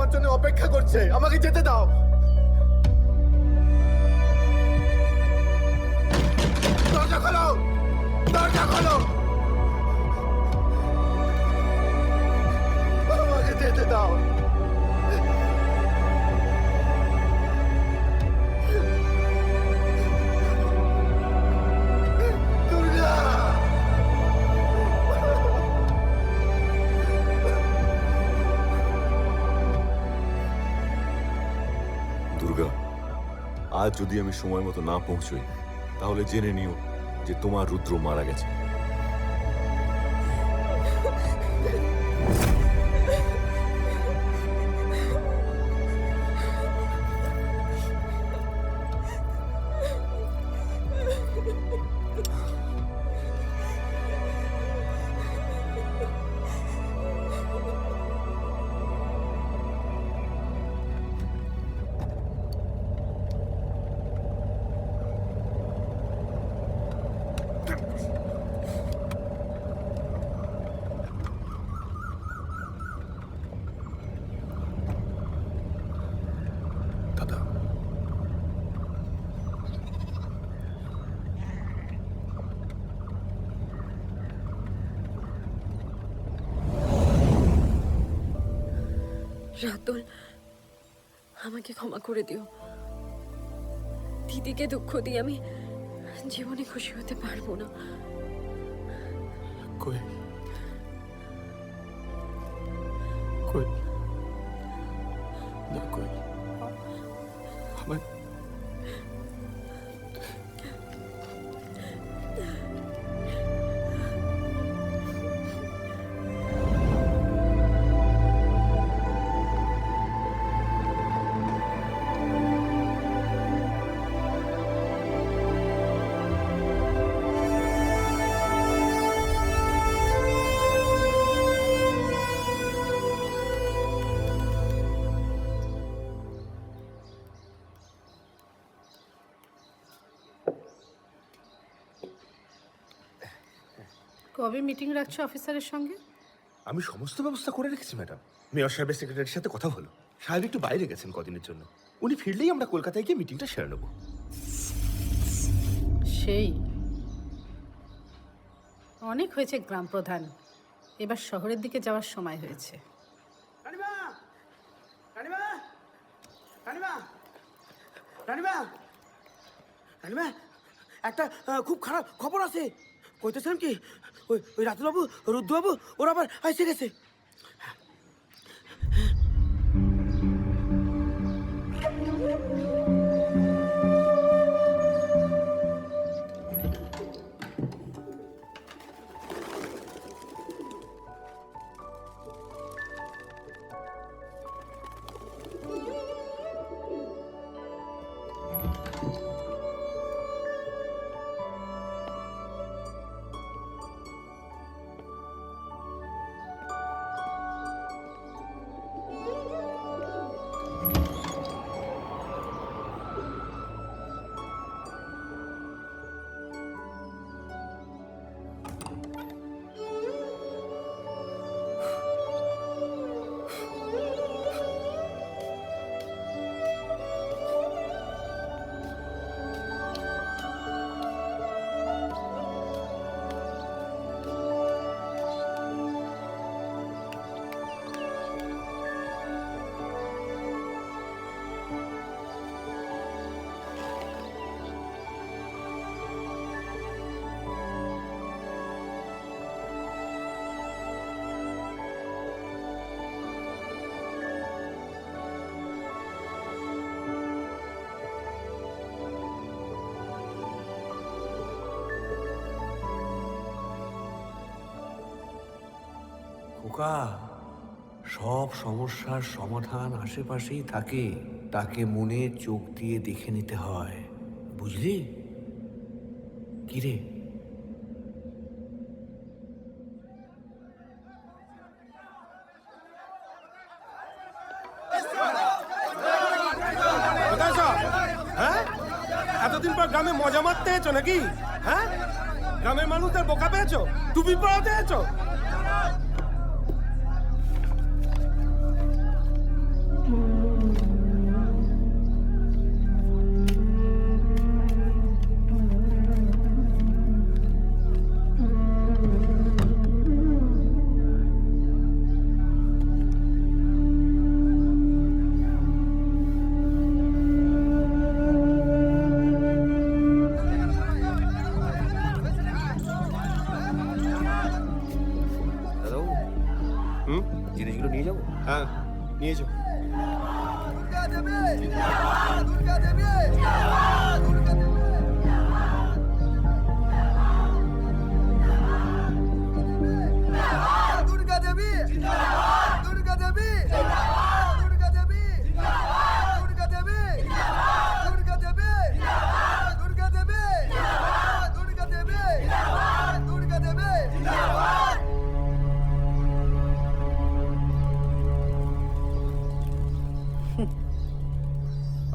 আমার জন্য অপেক্ষা করছে। আমাকে যেতে দাও। দরজা খোলো, দরজা খোলো, আমাকে যেতে দাও। দুর্গা, দুর্গা, আজ যদি আমি সময় মতো না পৌঁছই তাহলে জেনে নিও যে তোমার রুদ্র মারা গেছে। দাদা, রাতুল, আমাকে ক্ষমা করে দিও। দিদিকে দুঃখ দিয়ে আমি জীবনে খুশি হতে পারবো না। কই কই না, কই আমার কবে মিটিং রাখছো অফিসারের সঙ্গে? আমি সমস্ত ব্যবস্থা করে রেখেছি ম্যাডাম। মেয়র সাহেবের সেক্রেটারির সাথে কথা হলো। সাহেব একটু বাইরে গেছেন কদিনের জন্য। উনি ফিরলেই আমরা কলকাতায় গিয়ে মিটিংটা সেরে নেব। সেই অনেক হয়েছে গ্রাম প্রধান, এবার শহরের দিকে যাওয়ার সময় হয়েছে। রানিমা, রানিমা, রানিমা, রানিমা, রানিমা, একটা খুব খারাপ খবর আছে। কইতেছেন কি, ওই রাতুলবাবু, রুদ্রবাবু ওরা আবার এসে গেছে। খোকা, সব সমস্যার সমাধান আশেপাশেই থাকে, তাকে মনে চোখ দিয়ে দেখে নিতে হয়, বুঝলি? কিরে, হ্যাঁ, এতদিন পর গ্রামে মজা মারতে এসো নাকি? হ্যাঁ, গ্রামের মানুষদের বোকা পেয়েছো, টুপি পরাতে এসো। জিনিসগুলো নিয়ে যাবো। হ্যাঁ, নিয়ে যাও।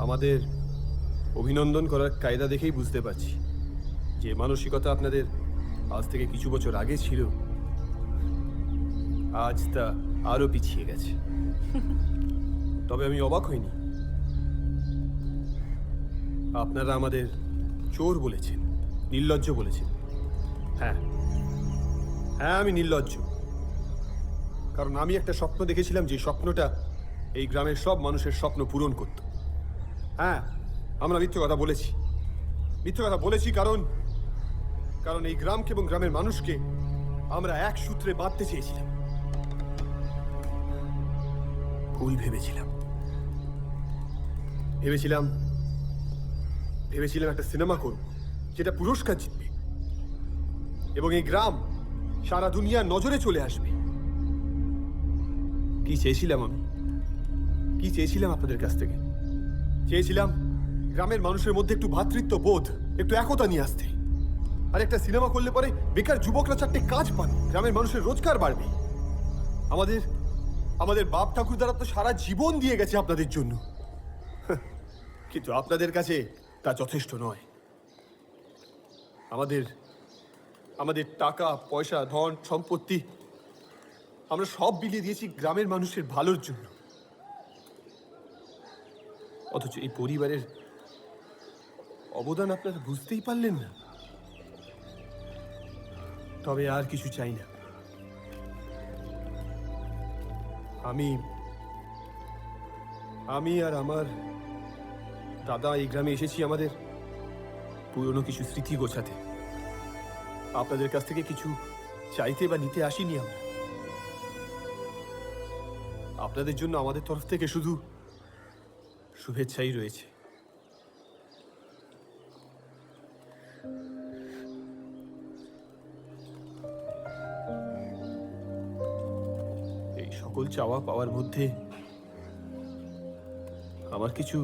আমাদের অভিনন্দন করার কায়দা দেখেই বুঝতে পারছি যে মানসিকতা আপনাদের আজ থেকে কিছু বছর আগে ছিল, আজ তা আরো পিছিয়ে গেছে। তবে আমি অবাক হইনি। আপনারা আমাদের চোর বলেছেন, নির্লজ্জ বলেছেন। হ্যাঁ হ্যাঁ, আমি নির্লজ্জ, কারণ আমি একটা স্বপ্ন দেখেছিলাম, যে স্বপ্নটা এই গ্রামের সব মানুষের স্বপ্ন পূরণ করত। হ্যাঁ, আমরা মিথ্যে কথা বলেছি। মিথ্যে কথা বলেছি কারণ এই গ্রামকে এবং গ্রামের মানুষকে আমরা এক সূত্রে বাঁধতে চেয়েছিলাম। ভুল ভেবেছিলাম। ভেবেছিলাম একটা সিনেমা করব যেটা পুরস্কার জিতবে এবং এই গ্রাম সারা দুনিয়ার নজরে চলে আসবে। কি চেয়েছিলাম আমি? কি চেয়েছিলাম আপনাদের কাছ থেকে? চেয়েছিলাম গ্রামের মানুষের মধ্যে একটু ভ্রাতৃত্ব বোধ, একটু একতা নিয়ে আসতে। আর একটা সিনেমা করলে পরে বেকার যুবকরা 4টে কাজ পাবে, গ্রামের মানুষের রোজগার বাড়বে। আমাদের বাপ ঠাকুরদারা তো সারা জীবন দিয়ে গেছে আপনাদের জন্য, কিন্তু আপনাদের কাছে তা যথেষ্ট নয়। আমাদের টাকা পয়সা, ধন সম্পত্তি আমরা সব বিলিয়ে দিয়েছি গ্রামের মানুষের ভালোর জন্য। অথচ এই পরিবারের অবদান আপনারা বুঝতেই পারলেন না। তবে আর কিছু চাই না। আমি আর আমার দাদা এই গ্রামে এসেছি আমাদের পুরনো কিছু স্মৃতি গোছাতে। আপনাদের কাছ থেকে কিছু চাইতে বা নিতে আসিনি আমরা। আপনাদের জন্য আমাদের তরফ থেকে শুধু শুভেচ্ছাই রয়েছে। এই সকল চাওয়া পাওয়ার মধ্যে আমার কিছু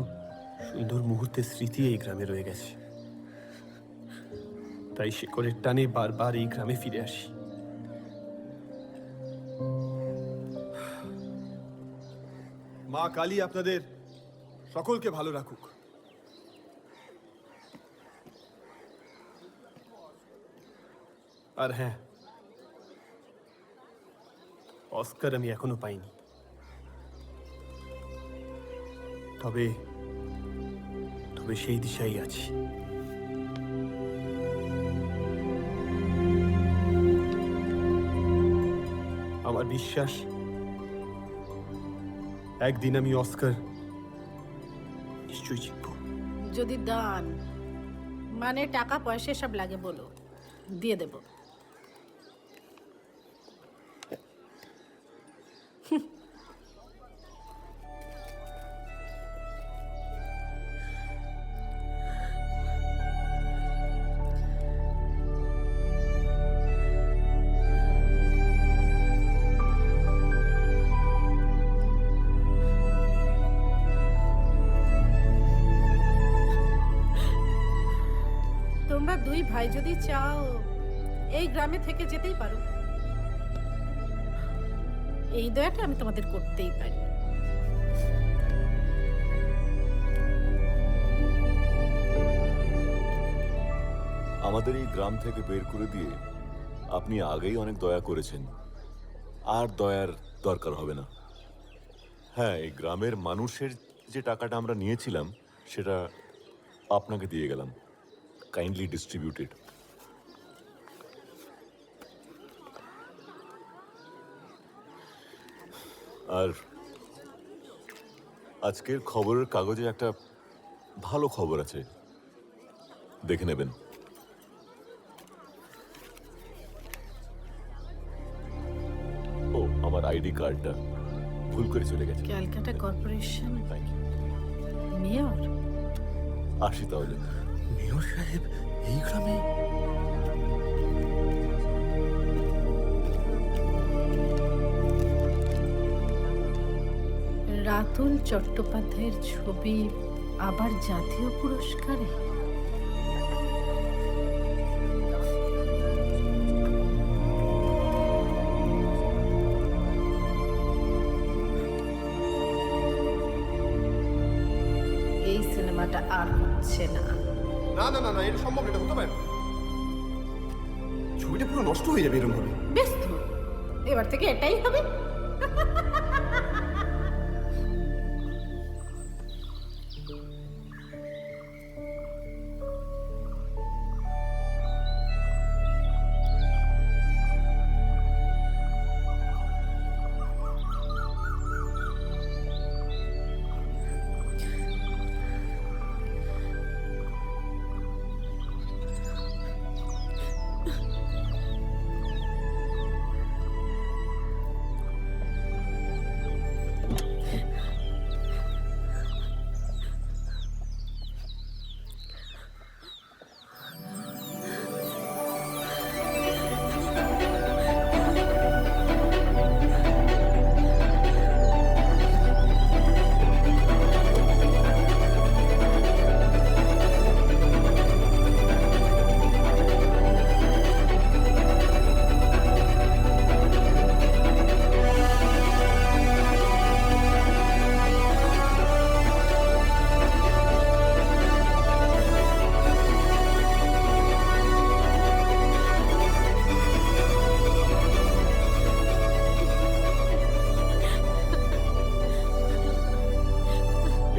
সুন্দর মুহূর্তের স্মৃতি এই গ্রামে রয়ে গেছে। তাই শেকড়ের টানে বারবার এই গ্রামে ফিরে আসি। মা কালী আপনাদের সকলকে ভালো রাখুক। আর হ্যাঁ, অস্কার আমি এখনো পাইনি, তবে সেই দিশাই আছি। আমার বিশ্বাস একদিন আমি অস্কার নিশ্চয়ই জিতব। যদি দান মানে টাকা পয়সা সব লাগে বলো, দিয়ে দেব। তোমরা দুই ভাই যদি চাও এই গ্রামে থেকে যেতেই পারো। এই দয়াটা আমি তোমাদের করতেই পারি। আমাদের এই গ্রাম থেকে বের করে দিয়ে আপনি আগেই অনেক দয়া করেছেন, আর দয়ার দরকার হবে না। হ্যাঁ, এই গ্রামের মানুষের যে টাকাটা আমরা নিয়েছিলাম সেটা আপনাকে দিয়ে গেলাম, কাইন্ডলি ডিস্ট্রিবিউটেড। আর আজকের খবরের কাগজে একটা ভালো খবর আছে, দেখে নেবেন। ও, আমার আইডি কার্ডটা ভুল করে চলে গেছে। Calcutta corporation thank you. Mayor. আসি তাহলে। মেয়র সাহেব এই গ্রামে? রাতুল চট্টোপাধ্যায়ের ছবি আবার জাতীয় পুরস্কারে? এই সিনেমাটা আর হচ্ছে না। না না না না, এটা সম্ভব না, এটা হতে পারে না। ছবিটা পুরো নষ্ট হয়ে যাবে এরকম ভাবে। বেশ তো, এবার থেকে এটাই হবে।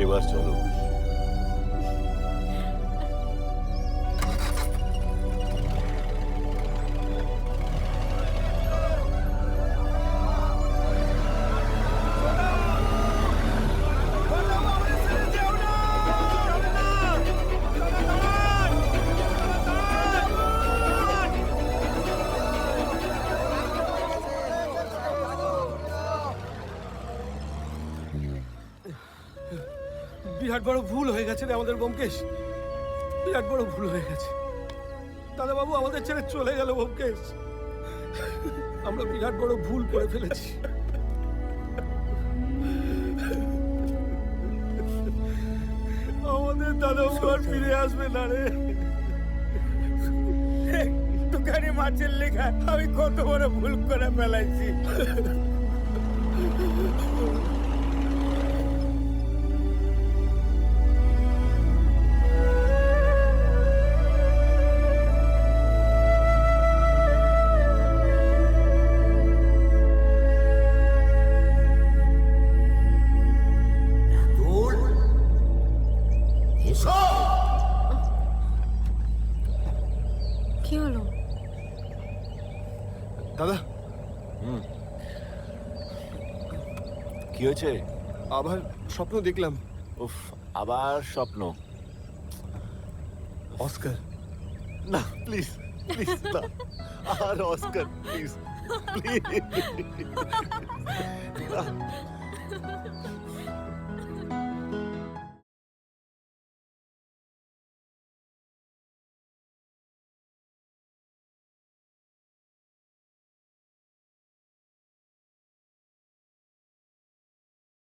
এবার চলো। বিরাট বড় ভুল হয়ে গেছে রে আমাদের ব্যোমকেশ, বিরাট বড় ভুল হয়ে গেছে। দাদা বাবু আমাদের ছেড়ে চলে গেল ব্যোমকেশ, আমরা বিরাট বড় ভুল করে ফেলেছি। আমাদের দাদা বাবু আর ফিরে আসবে না রে। একটুখানি মাছের লেখা আমি কত বড় ভুল করে ফেলাইছি। কি হলো? দাদা, কি হয়েছে? আবার স্বপ্ন দেখলাম। উফ, আবার স্বপ্ন? অস্কার। না প্লিজ প্লিজ না, আর অস্কার প্লিজ প্লিজ।